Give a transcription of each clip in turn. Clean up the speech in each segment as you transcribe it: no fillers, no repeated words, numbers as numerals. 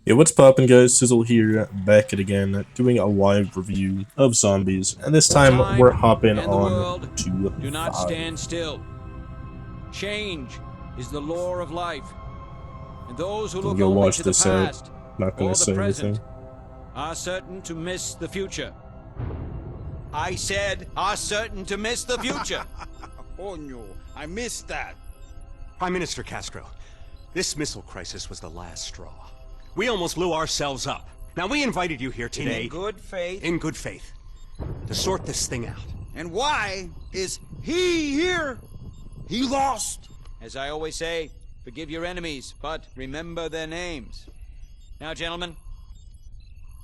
Hey, what's poppin', guys? Sizzle here, back at again, doing a live review of zombies, and this time we're hopping and the on world to do not 5. stand still. Change is the law of life, and those who Can look go only watch to the this out. past Not gonna or the say present anything. are certain to miss the future. I said are certain to miss the future. Oh no, I missed that. Prime Minister Castro, this missile crisis was the last straw. We almost blew ourselves up. Now, we invited you here today... In good faith. In good faith. To sort this thing out. And why is he here? He lost. As I always say, forgive your enemies, but remember their names. Now, gentlemen,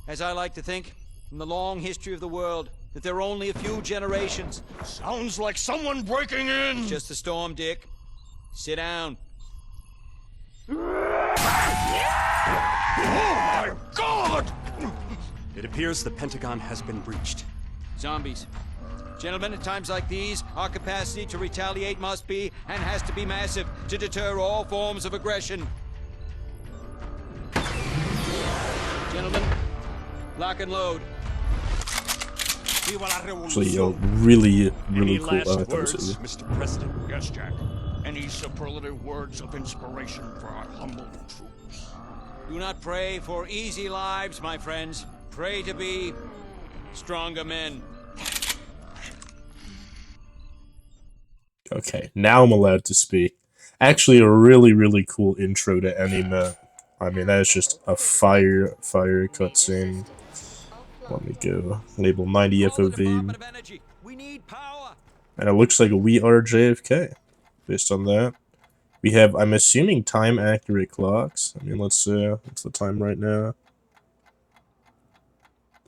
as I like to think, in the long history of the world, that there are only a few generations. Sounds like someone breaking in. It's just a storm, Dick. Sit down. Oh my God! It appears the Pentagon has been breached. Zombies. Gentlemen, at times like these, our capacity to retaliate must be, and has to be massive, to deter all forms of aggression. Gentlemen, lock and load. Actually, really Any cool. last words, Mr. President? Yes, Jack. Any superlative words of inspiration for our humble troops? Do not pray for easy lives, my friends. Pray to be stronger men. Okay, now I'm allowed to speak. Actually, a really cool intro to any map. I mean, that is just a fire cutscene. Let me go. Label 90 FOV. We need power. And it looks like we are JFK, based on that. We have, I'm assuming, time-accurate clocks. I mean, let's see, what's the time right now?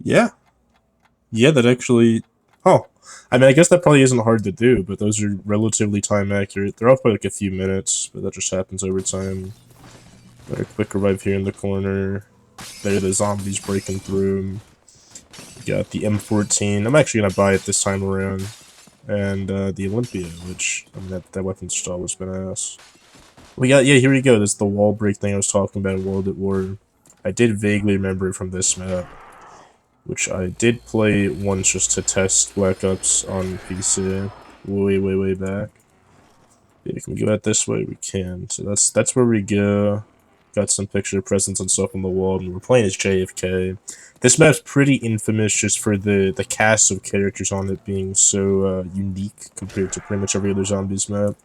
Yeah. Yeah, that actually... Oh. I mean, I guess that probably isn't hard to do, but those are relatively time-accurate. They're off by like a few minutes, but that just happens over time. Got a quick revive here in the corner. There, the zombies breaking through. We got the M14. I'm actually gonna buy it this time around. And the Olympia, which, I mean, that weapons stall was badass. We got, yeah, here we go. This is the wall break thing I was talking about in World at War. I did vaguely remember it from this map, which I did play once just to test Black Ops on PC way back. Yeah, can we go out this way? We can. So that's where we go. Got some picture presents and stuff on the wall, and we're playing as JFK. This map's pretty infamous just for the cast of characters on it being so unique compared to pretty much every other Zombies map.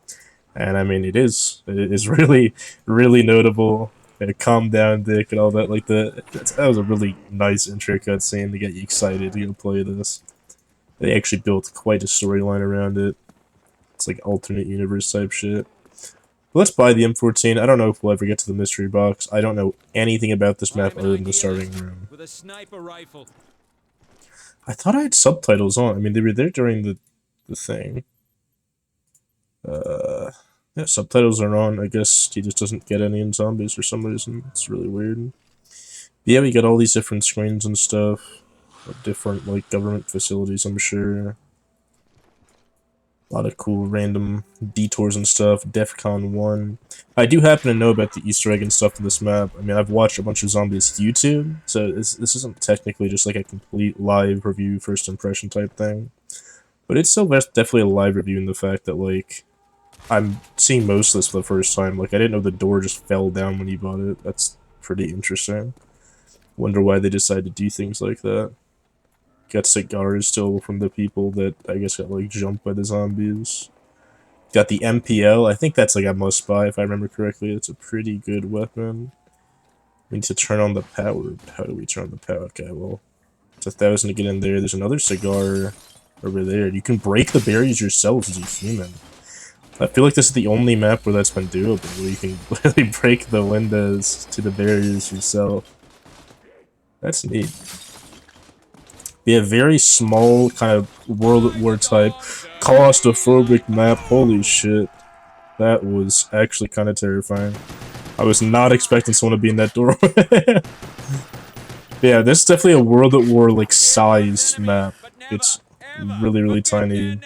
And I mean, it is really notable. And calm down, Dick, and all that. Like that was a really nice intro cutscene to get you excited to go play this. They actually built quite a storyline around it. It's like alternate universe type shit. But let's buy the M14. I don't know if we'll ever get to the mystery box. I don't know anything about this map other than the starting room. With a sniper rifle. I thought I had subtitles on. I mean, they were there during the thing. Yeah, subtitles are on. I guess he just doesn't get any in Zombies for some reason. It's really weird. But yeah, we got all these different screens and stuff. Different, like, government facilities, I'm sure. A lot of cool random detours and stuff. DEFCON 1. I do happen to know about the Easter egg and stuff in this map. I mean, I've watched a bunch of Zombies YouTube, so this isn't technically just like a complete live review, first impression type thing. But it's still definitely a live review in the fact that, like, I'm seeing most of this for the first time. Like, I didn't know the door just fell down when you bought it. That's pretty interesting. Wonder why they decided to do things like that. Got cigars still from the people that, I guess, got, like, jumped by the zombies. Got the MPL. I think that's, like, a must-buy, if I remember correctly. It's a pretty good weapon. We need to turn on the power. How do we turn on the power? Okay, well, it's 1,000 to get in there. There's another cigar over there. You can break the barriers yourself as a human. I feel like this is the only map where that's been doable, where you can literally break the windows to the barriers yourself. That's neat. Be a very small, kind of World at War type, claustrophobic map. Holy shit. That was actually kind of terrifying. I was not expecting someone to be in that doorway. Yeah, this is definitely a World at War, like, sized map. It's really tiny.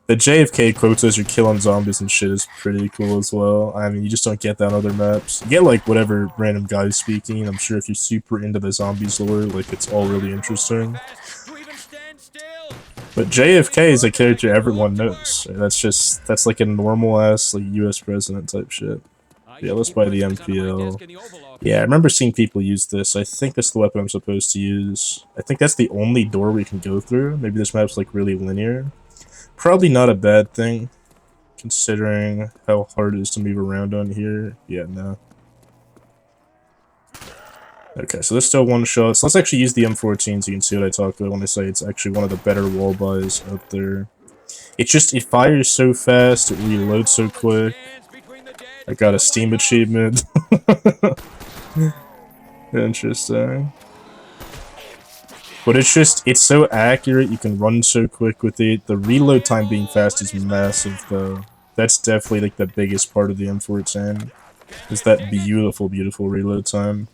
The JFK quotes as you're killing zombies and shit is pretty cool as well. I mean, you just don't get that on other maps. You get like whatever random guy speaking. I'm sure if you're super into the zombies lore, like it's all really interesting. But JFK is a character everyone knows. That's like a normal ass like US president type shit. Yeah, let's buy the MPL. Yeah, I remember seeing people use this. I think that's the weapon I'm supposed to use. I think that's the only door we can go through. Maybe this map's like really linear. Probably not a bad thing, considering how hard it is to move around on here. Yeah, no. Okay, so there's still one shot. So let's actually use the M14 so you can see what I talk about when I say it's actually one of the better wall buys out there. It fires so fast, it reloads so quick. I got a Steam achievement. Interesting. But it's so accurate, you can run so quick with it. The reload time being fast is massive, though. That's definitely, like, the biggest part of the M14. Is that beautiful, beautiful reload time.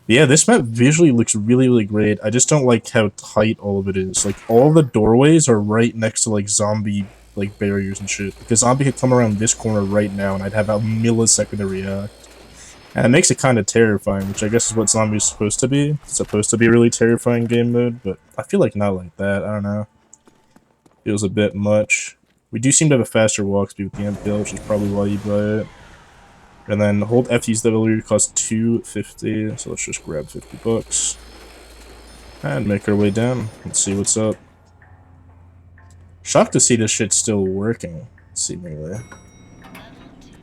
But yeah, this map visually looks really, really great. I just don't like how tight all of it is. Like, all the doorways are right next to, like, zombie, like, barriers and shit. Because zombie could come around this corner right now, and I'd have a millisecond to react. And it makes it kind of terrifying, which I guess is what zombies supposed to be. It's supposed to be a really terrifying game mode, but I feel like not like that. I don't know. Feels a bit much. We do seem to have a faster walk speed with the MPL, which is probably why you buy it. And then hold F to use the ability costs $2.50, so let's just grab 50 bucks. And make our way down. Let's see what's up. Shocked to see this shit still working, seemingly.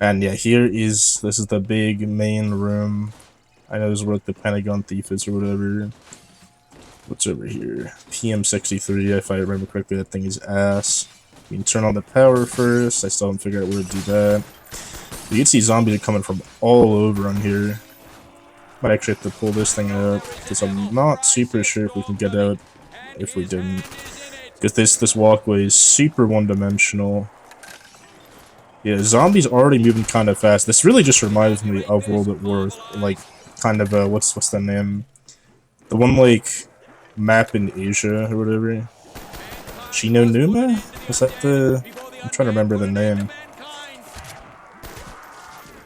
And yeah, this is the big main room. I know this is where like, the Pentagon Thief is or whatever. What's over here? PM63, if I remember correctly, that thing is ass. You can turn on the power first. I still haven't figured out where to do that. You can see zombies are coming from all over on here. Might actually have to pull this thing out, because I'm not super sure if we can get out if we didn't. Because this walkway is super one-dimensional. Yeah, zombies already moving kind of fast. This really just reminds me of World at War, like, kind of, what's the name? The one, like, map in Asia, or whatever. Chino Numa? Is that the... I'm trying to remember the name.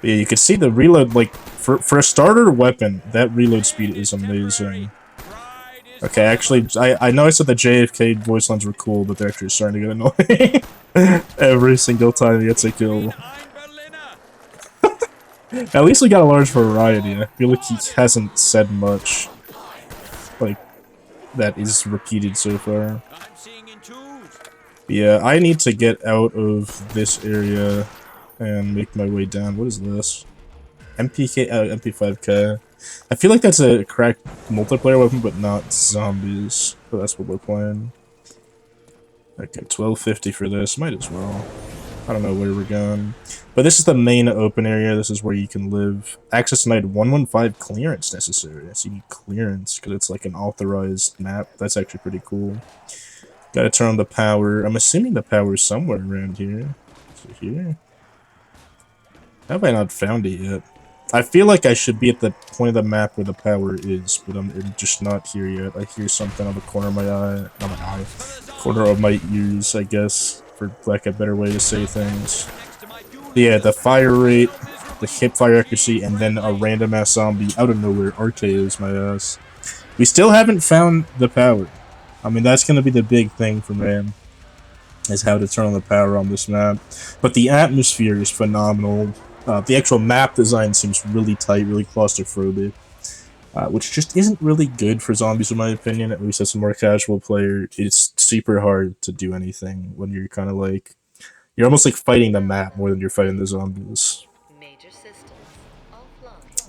But yeah, you can see the reload, like, for a starter weapon, that reload speed is amazing. Okay, actually, I know I said the JFK voice lines were cool, but they're actually starting to get annoying. Every single time he gets a kill. At least we got a large variety. I feel like he hasn't said much, like, that is repeated so far. Yeah, I need to get out of this area and make my way down. What is this? MP5K. I feel like that's a cracked multiplayer weapon, but not zombies. But that's what we're playing. Okay, $12.50 for this. Might as well. I don't know where we're going. But this is the main open area. This is where you can live. Access denied 115 clearance necessary. So you need clearance because it's like an authorized map. That's actually pretty cool. Gotta turn on the power. I'm assuming the power is somewhere around here. Is it here? How have I not found it yet? I feel like I should be at the point of the map where the power is, but I'm just not here yet. I hear something on the corner of my eye. Not my eye. Corner of my ears, I guess, for like a better way to say things. But yeah, the fire rate, the hip fire accuracy, and then a random ass zombie out of nowhere RKOs my ass. We still haven't found the power. I mean, that's gonna be the big thing for me, is how to turn on the power on this map. But the atmosphere is phenomenal. The actual map design seems really tight, really claustrophobic, which just isn't really good for zombies in my opinion, at least as a more casual player. It's super hard to do anything when you're kind of like, you're almost like fighting the map more than you're fighting the zombies.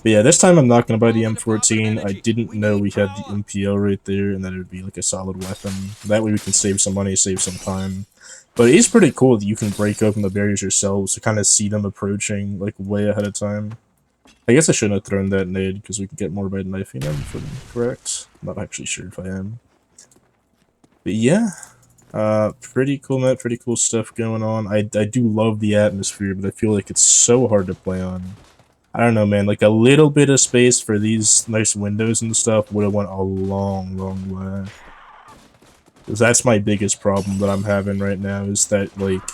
But yeah, this time I'm not going to buy the M14. I didn't know we had the MPL right there, and that it would be like a solid weapon. That way we can save some money, save some time. But it is pretty cool that you can break open the barriers yourselves to kind of see them approaching, like, way ahead of time. I guess I shouldn't have thrown that nade, because we can get more by knifing them, if I'm correct. I'm not actually sure if I am. But yeah, pretty cool map, pretty cool stuff going on. I do love the atmosphere, but I feel like it's so hard to play on. I don't know, man, like, a little bit of space for these nice windows and stuff would have went a long, long way. That's my biggest problem that I'm having right now, is that, like,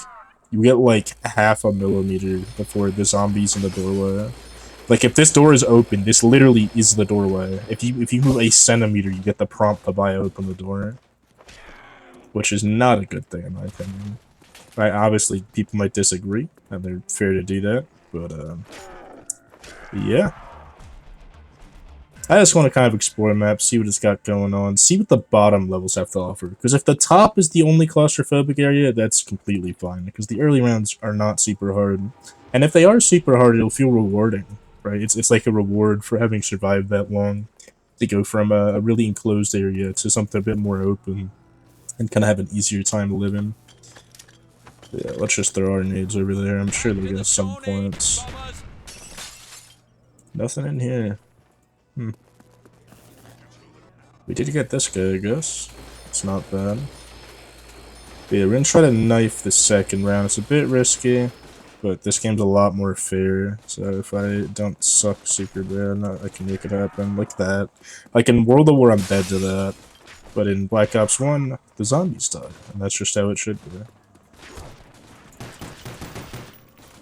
you get, like, half a millimeter before the zombie's in the doorway. Like, if this door is open, this literally is the doorway. If you move a centimeter, you get the prompt to buy open the door. Which is not a good thing, in my opinion. Right, obviously, people might disagree, and they're fair to do that, but, yeah. I just want to kind of explore the map, see what it's got going on, see what the bottom levels have to offer. Because if the top is the only claustrophobic area, that's completely fine, because the early rounds are not super hard. And if they are super hard, it'll feel rewarding, right? It's like a reward for having survived that long, to go from a really enclosed area to something a bit more open, and kind of have an easier time to live in. Yeah, let's just throw our nades over there. I'm sure they'll get some points. Nothing in here. We did get this guy, I guess. It's not bad. But yeah, we're gonna try to knife the second round. It's a bit risky, but this game's a lot more fair. So if I don't suck super bad, I can make it happen like that. Like in World of War, I'm dead to that. But in Black Ops 1, the zombies die. And that's just how it should be.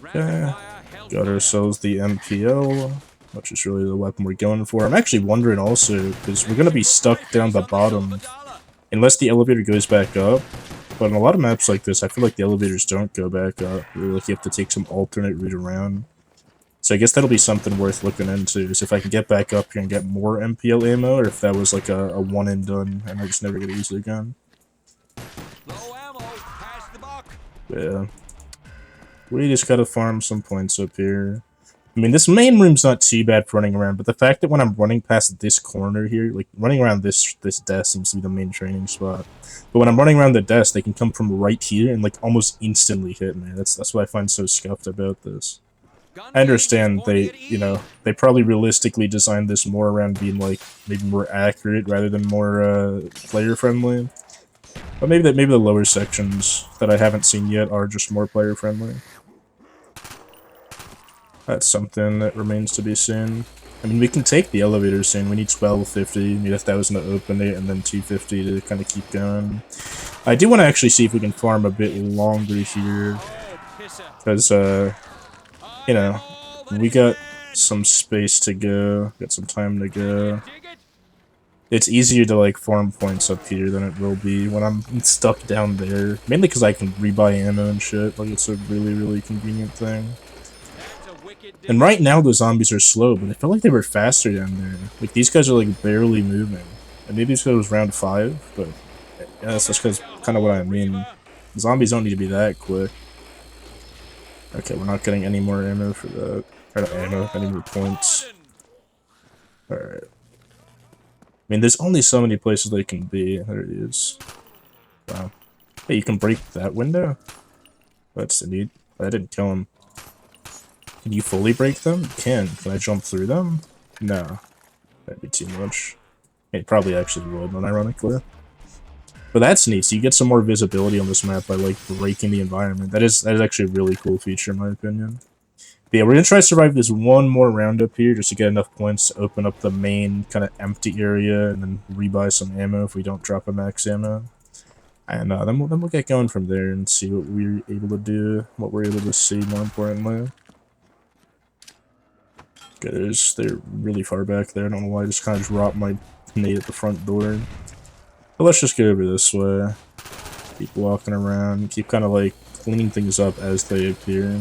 Okay. Got ourselves the MPL, which is really the weapon we're going for. I'm actually wondering also, because we're going to be stuck down the bottom unless the elevator goes back up. But in a lot of maps like this, I feel like the elevators don't go back up. Like you have to take some alternate route around. So I guess that'll be something worth looking into, is if I can get back up here and get more MPL ammo, or if that was like a one and done and I just never get to use it again. Yeah. We just gotta farm some points up here. I mean, this main room's not too bad for running around, but the fact that when I'm running past this corner here, like, running around this desk seems to be the main training spot. But when I'm running around the desk, they can come from right here and, like, almost instantly hit me. That's what I find so scuffed about this. I understand they, you know, they probably realistically designed this more around being, like, maybe more accurate rather than more, player-friendly. But maybe the lower sections that I haven't seen yet are just more player-friendly. That's something that remains to be seen. I mean, we can take the elevator soon. We need 1250, need 1,000 to open it, and then 250 to kind of keep going. I do want to actually see if we can farm a bit longer here. Because, you know, we got some space to go, got some time to go. It's easier to, like, farm points up here than it will be when I'm stuck down there. Mainly because I can rebuy ammo and shit. Like, it's a really, really convenient thing. And right now the zombies are slow, but I felt like they were faster down there. Like, these guys are, like, barely moving. And maybe it's because it was round 5, but yeah, that's just kind of what I mean. The zombies don't need to be that quick. Okay, we're not getting any more ammo for that. Or not ammo, any more points. Alright. I mean, there's only so many places they can be. There it is. Wow. Hey, you can break that window? That's neat. I didn't kill him. Can you fully break them? You can. Can I jump through them? No. That'd be too much. It probably actually would, unironically. But that's neat, so you get some more visibility on this map by, like, breaking the environment. That is actually a really cool feature, in my opinion. But yeah, we're gonna try to survive this one more round up here, just to get enough points to open up the main kind of empty area, and then rebuy some ammo if we don't drop a max ammo. And then we'll get going from there and see what we're able to do, what we're able to see, more importantly. Okay, they're really far back there. I don't know why I just kind of dropped my nade at the front door. But let's just go over this way. Keep walking around, keep kind of like cleaning things up as they appear.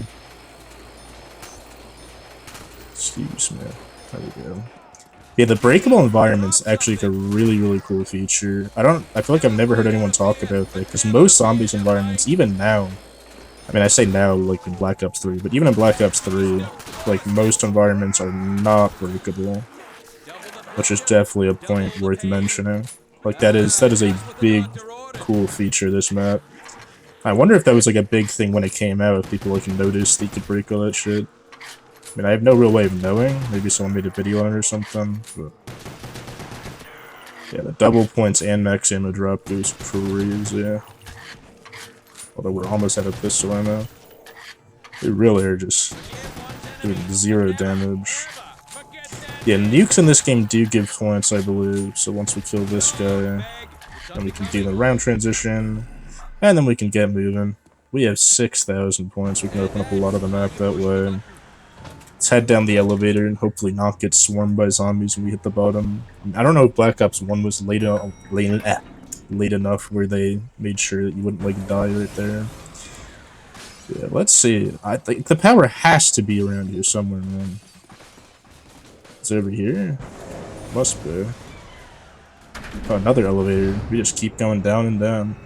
Excuse me. There we go. Yeah, the breakable environment's actually like a really, really cool feature. I feel like I've never heard anyone talk about that, because most zombies environments, even now, I mean, I say now, like in Black Ops 3, but even in Black Ops 3, like, most environments are not breakable. Which is definitely a point worth mentioning. Like, that is a big, cool feature of this map. I wonder if that was, like, a big thing when it came out, if people, like, noticed they could break all that shit. I mean, I have no real way of knowing. Maybe someone made a video on it or something, but... yeah, the double points and max ammo drop goes crazy. Although we're almost out of pistol ammo. We really are just doing 0 damage. Yeah, nukes in this game do give points, I believe, so once we kill this guy, and we can do the round transition, and then we can get moving. We have 6,000 points. We can open up a lot of the map that way. Let's head down the elevator and hopefully not get swarmed by zombies when we hit the bottom. I don't know if Black Ops 1 was late enough where they made sure that you wouldn't like die right there. Yeah, let's see. I think the power has to be around here somewhere, man. It's over here? Must be. Oh, another elevator. We just keep going down and down.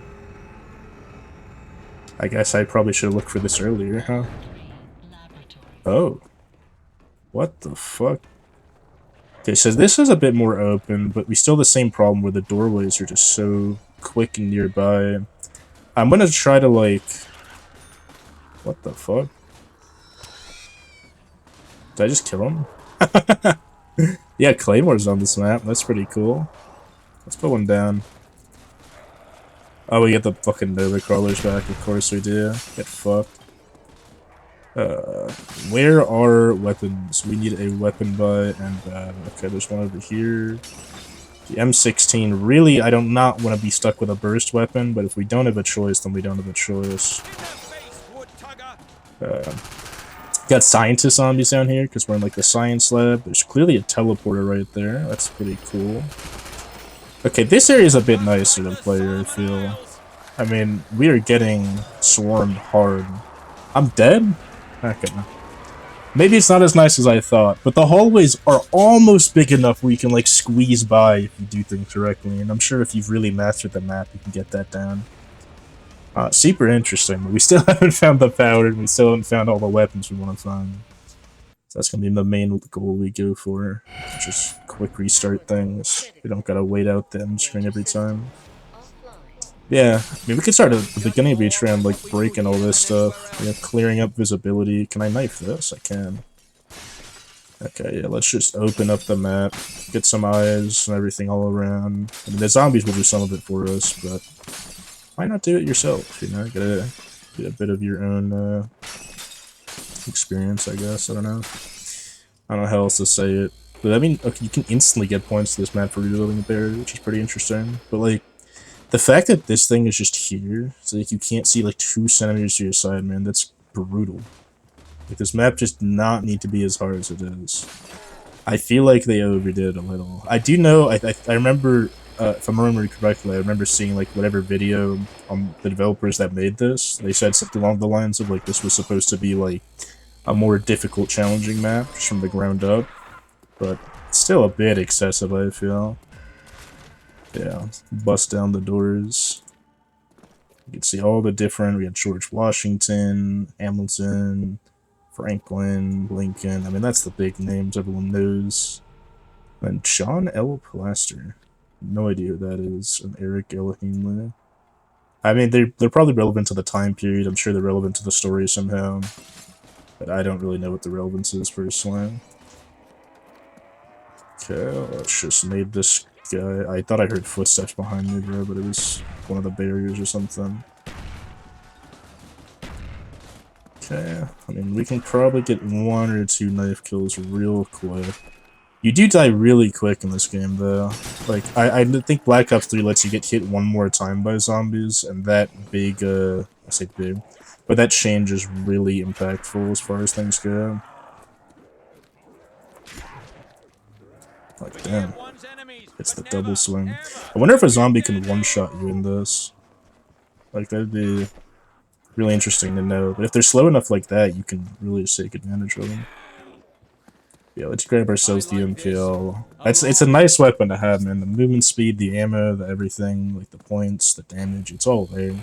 I guess I probably should have looked for this earlier, huh? Oh. What the fuck? Okay, so this is a bit more open, but we still have the same problem where the doorways are just so quick and nearby. I'm gonna try to, like... What the fuck? Did I just kill him? Yeah, Claymore's on this map. That's pretty cool. Let's put one down. Oh, we get the fucking Nova Crawlers back. Of course we do. Get fucked. Where are weapons? We need a weapon buy and okay, there's one over here. The M16. Really, I do not want to be stuck with a burst weapon, but if we don't have a choice, then we don't have a choice. Got scientist zombies down here because we're in like the science lab. There's clearly a teleporter right there. That's pretty cool. Okay, this area is a bit nicer than player, I feel. I mean, we are getting swarmed hard. I'm dead? Okay. Maybe it's not as nice as I thought, but the hallways are almost big enough where you can like squeeze by if you do things correctly, and I'm sure if you've really mastered the map, you can get that down. Super interesting, but we still haven't found the power, and we still haven't found all the weapons we want to find. So that's gonna be the main goal we go for. Just quick restart things. We don't gotta wait out the end screen every time. Yeah, I mean, we could start at the beginning of each round, like, breaking all this stuff. You know, clearing up visibility. Can I knife this? I can. Okay, yeah, let's just open up the map, get some eyes and everything all around. I mean, the zombies will do some of it for us, but why not do it yourself, you know? Get a bit of your own, experience, I guess. I don't know. I don't know how else to say it. But, I mean, okay, you can instantly get points to this map for reloading a barrier, which is pretty interesting. But, like, the fact that this thing is just here, so like you can't see like 2 centimeters to your side, man, that's brutal. Like this map just did not need to be as hard as it is. I feel like they overdid a little. I do know, I remember, if I'm remembering correctly, I remember seeing like whatever video on the developers that made this, they said something along the lines of like this was supposed to be like a more difficult, challenging map just from the ground up. But it's still a bit excessive, I feel. Yeah, bust down the doors. You can see all the different, we had George Washington, Hamilton, Franklin, Lincoln. I mean, that's the big names everyone knows. And John L. Plaster. No idea who that is. And Eric L. Hanley. I mean, they're probably relevant to the time period. I'm sure they're relevant to the story somehow. But I don't really know what the relevance is, personally. Okay, let's just nade this guy. I thought I heard footsteps behind me, bro, but it was one of the barriers or something. Okay, I mean, we can probably get 1 or 2 knife kills real quick. You do die really quick in this game, though. Like, I think Black Ops 3 lets you get hit 1 more time by zombies, and that big, I say big, but that change is really impactful as far as things go. Like, damn. It's the double swing. I wonder if a zombie can one-shot you in this. Like, that'd be really interesting to know. But if they're slow enough like that, you can really just take advantage of them. Yeah, let's grab ourselves the MPL. It's a nice weapon to have, man. The movement speed, the ammo, the everything, like the points, the damage, it's all there.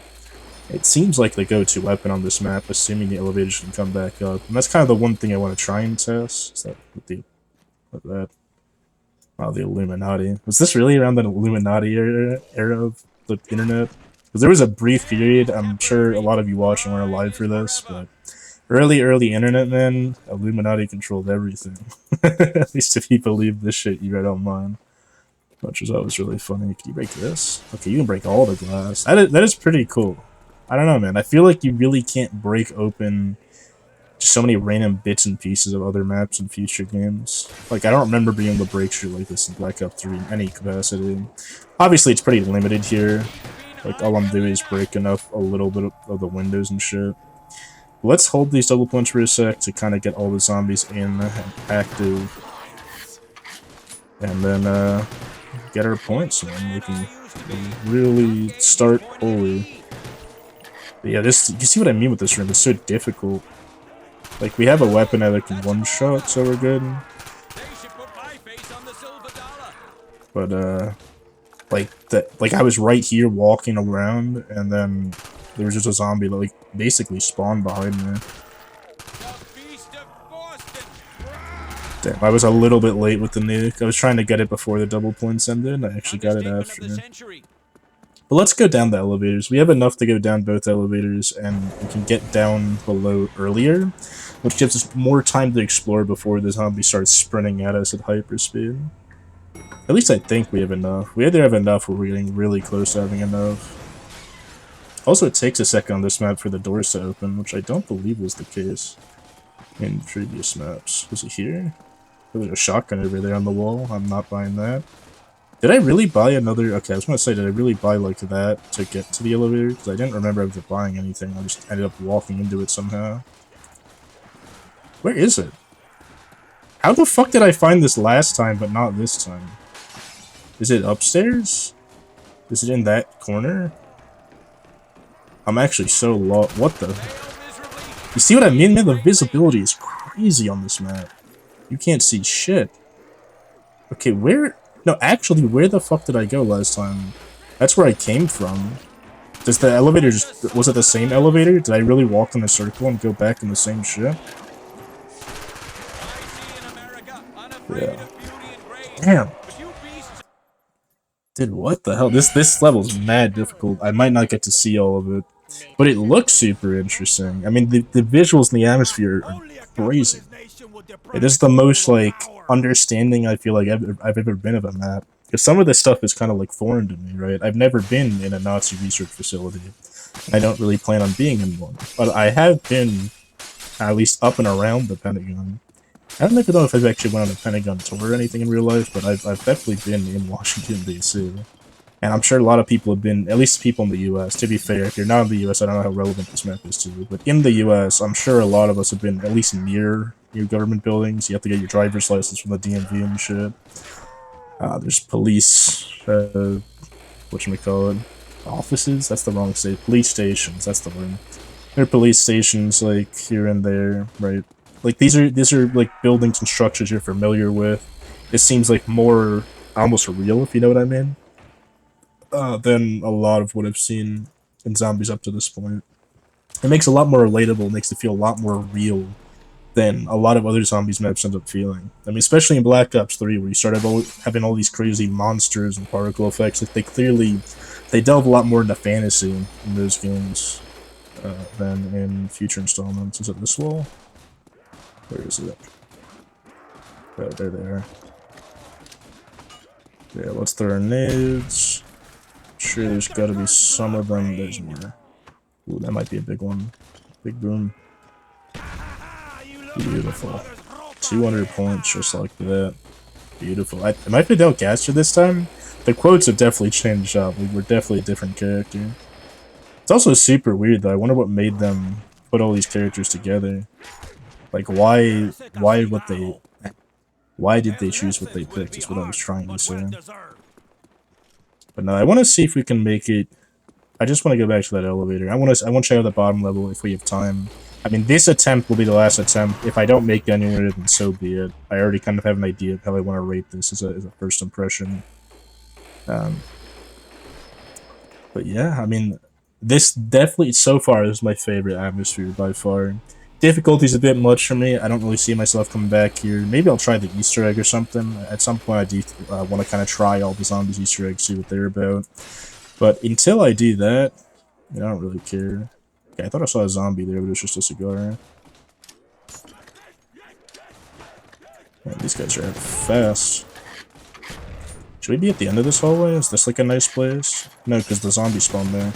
It seems like the go-to weapon on this map, assuming the elevators can come back up. And that's kind of the one thing I want to try and test. Is that with that? Wow, the Illuminati. Was this really around the Illuminati era of the internet? Because there was a brief period, I'm sure a lot of you watching were alive for this, but early internet, man, Illuminati controlled everything. At least if you believe this shit you read online. Which was always really funny. Can you break this? Okay, you can break all the glass. That is pretty cool. I don't know, man. I feel like you really can't break open just so many random bits and pieces of other maps in future games. Like, I don't remember being able to break through like this in Black Ops 3 in any capacity. Obviously, it's pretty limited here. Like, all I'm doing is breaking up a little bit of the windows and shit. Let's hold these double points for a sec to kind of get all the zombies in and active. And then, get our points, man. We can really start holy. But yeah, this, you see what I mean with this room? It's so difficult. Like, we have a weapon that can one-shot, so we're good. But, like, I was right here walking around, and then there was just a zombie that, like, basically spawned behind me. Damn, I was a little bit late with the nuke. I was trying to get it before the double points ended, and I actually got it after. But let's go down the elevators. We have enough to go down both elevators, and we can get down below earlier, which gives us more time to explore before the zombie starts sprinting at us at hyperspeed. At least I think we have enough. We either have enough or we're getting really close to having enough. Also, it takes a second on this map for the doors to open, which I don't believe was the case in previous maps. Was it here? There was a shotgun over there on the wall. I'm not buying that. Did I really buy another... Okay, I was going to say, did I really buy, like, that to get to the elevator? Because I didn't remember ever buying anything. I just ended up walking into it somehow. Where is it? How the fuck did I find this last time, but not this time? Is it upstairs? Is it in that corner? I'm actually so lost. What the... You see what I mean, man? The visibility is crazy on this map. You can't see shit. Okay, where... No, actually, where the fuck did I go last time? That's where I came from. Does the elevator just... Was it the same elevator? Did I really walk in a circle and go back in the same shit? Yeah. Damn. Dude, what the hell? This level's mad difficult. I might not get to see all of it. But it looks super interesting. I mean, the visuals in the atmosphere are crazy. It is the most, like, understanding I feel like I've ever been of a map. Because some of this stuff is kind of, like, foreign to me, right? I've never been in a Nazi research facility. I don't really plan on being in one. But I have been, at least up and around the Pentagon. I don't even know if I've actually went on a Pentagon tour or anything in real life, but I've definitely been in Washington, D.C. And I'm sure a lot of people have been, at least people in the US, to be fair. If you're not in the US, I don't know how relevant this map is to you. But in the US, I'm sure a lot of us have been at least near government buildings. You have to get your driver's license from the DMV and shit. There's police, whatchamacallit, offices? That's the wrong state. Police stations, that's the word. There are police stations, like, here and there, right? Like, these are like, buildings and structures you're familiar with. It seems like more, almost real, if you know what I mean. Than a lot of what I've seen in zombies up to this point. It makes it a lot more relatable, it makes it feel a lot more real than a lot of other zombies maps end up feeling. I mean, especially in Black Ops 3, where you start having all these crazy monsters and particle effects. Like, they delve a lot more into fantasy in those games than in future installments. Is it this wall? Where is it? Oh, there they are. Yeah, let's throw our nades. Sure, there's gotta be some of them. There's more. Ooh, that might be a big one. Big boom. Beautiful. 200 points just like that. Beautiful. Am I Fidel Castro this time? The quotes have definitely changed up. We're definitely a different character. It's also super weird though. I wonder what made them put all these characters together. Like, why did they choose what they picked is what I was trying to say. But no, I want to see if we can make it. I just want to go back to that elevator. I want to check out the bottom level if we have time. I mean, this attempt will be the last attempt. If I don't make it anywhere, then so be it. I already kind of have an idea of how I want to rate this as a first impression. But yeah, I mean, this definitely, so far, is my favorite atmosphere by far. Difficulty's a bit much for me. I don't really see myself coming back here. Maybe I'll try the Easter egg or something. At some point, I do want to kind of try all the zombies Easter eggs, see what they're about. But until I do that, I don't really care. Okay, I thought I saw a zombie there, but it was just a cigar. Man, these guys are fast. Should we be at the end of this hallway? Is this like a nice place? No, because the zombie spawned there.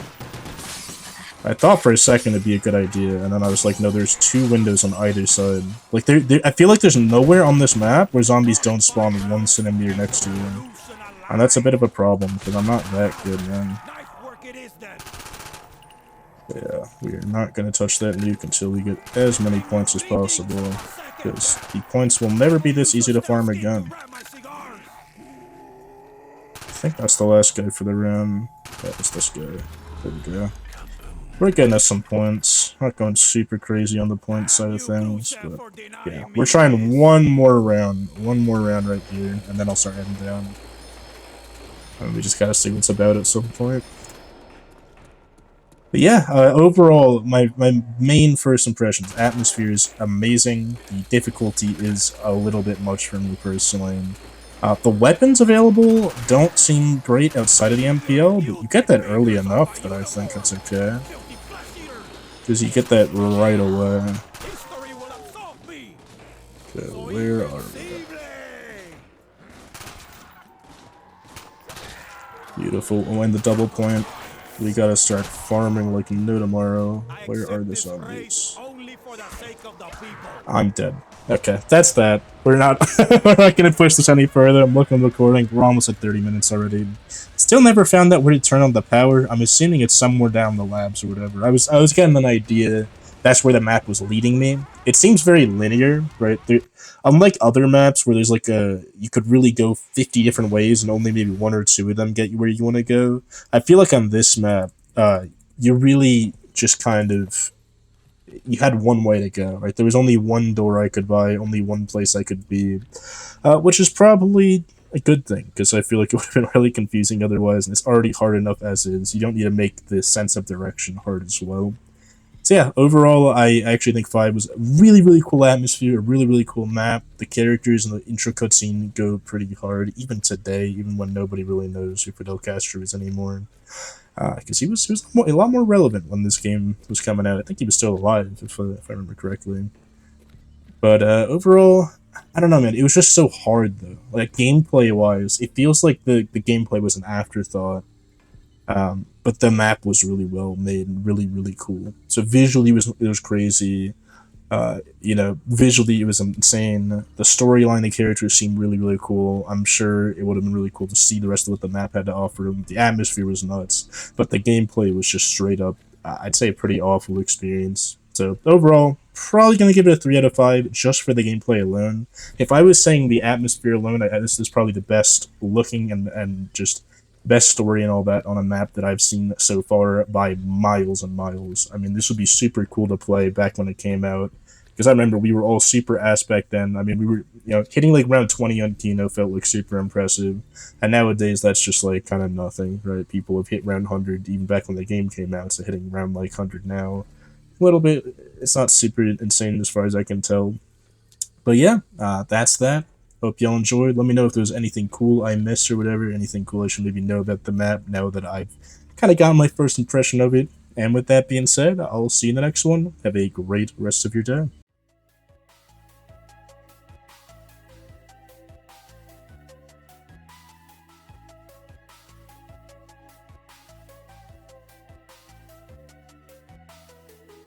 I thought for a second it'd be a good idea, and then I was like, no, there's 2 windows on either side. Like, I feel like there's nowhere on this map where zombies don't spawn 1 centimeter next to you. And that's a bit of a problem, because I'm not that good, man. Yeah, we are not going to touch that nuke until we get as many points as possible, because the points will never be this easy to farm again. I think that's the last guy for the round. That was this guy. There we go. We're getting us some points. Not going super crazy on the point side of things, but yeah. We're trying one more round right here, and then I'll start heading down. And we just gotta see what's about at some point. But yeah, overall, my main first impressions, atmosphere is amazing. The difficulty is a little bit much for me personally. The weapons available don't seem great outside of the MPL, but you get that early enough that I think it's okay. Because you get that right away. Okay, where are we? Beautiful. Oh, and the double point. We gotta start farming like no tomorrow. Where are the zombies? I'm dead. Okay, that's that. We're not we're not gonna push this any further. I'm looking at the recording. We're almost at 30 minutes already. Still never found out where to turn on the power. I'm assuming it's somewhere down the labs or whatever. I was getting an idea that's where the map was leading me. It seems very linear, right? Unlike other maps where there's like you could really go 50 different ways and only maybe 1 or 2 of them get you where you want to go. I feel like on this map, you really just kind of, you had one way to go, right? There was only one door I could buy, only one place I could be, which is probably a good thing, because I feel like it would have been really confusing otherwise, and it's already hard enough as is. You don't need to make the sense of direction hard as well. So yeah, overall, I actually think 5 was a really, really cool atmosphere, a really, really cool map. The characters and the intro cutscene go pretty hard, even today, even when nobody really knows who Fidel Castro is anymore. Because he was a lot more relevant when this game was coming out. I think he was still alive, if I remember correctly. But overall, I don't know, man. It was just so hard, though. Like, gameplay-wise, it feels like the gameplay was an afterthought. But the map was really well made and really, really cool. So visually, it was crazy. You know, visually it was insane. The storyline, the characters seemed really, really cool. I'm sure it would have been really cool to see the rest of what the map had to offer. The atmosphere was nuts, but the gameplay was just straight up, I'd say, a pretty awful experience. So overall, probably going to give it a 3 out of 5 just for the gameplay alone. If I was saying the atmosphere alone, this is probably the best looking and just best story and all that on a map that I've seen so far by miles and miles. I mean, this would be super cool to play back when it came out. Because I remember we were all super ass back then. I mean, we were, you know, hitting like round 20 on Kino felt like super impressive. And nowadays, that's just like kind of nothing, right? People have hit round 100 even back when the game came out, so hitting round like 100 now, a little bit, it's not super insane as far as I can tell. But yeah, that's that. Hope y'all enjoyed. Let me know if there's anything cool I missed or whatever, anything cool I should maybe know about the map now that I've kind of gotten my first impression of it. And with that being said, I'll see you in the next one. Have a great rest of your day.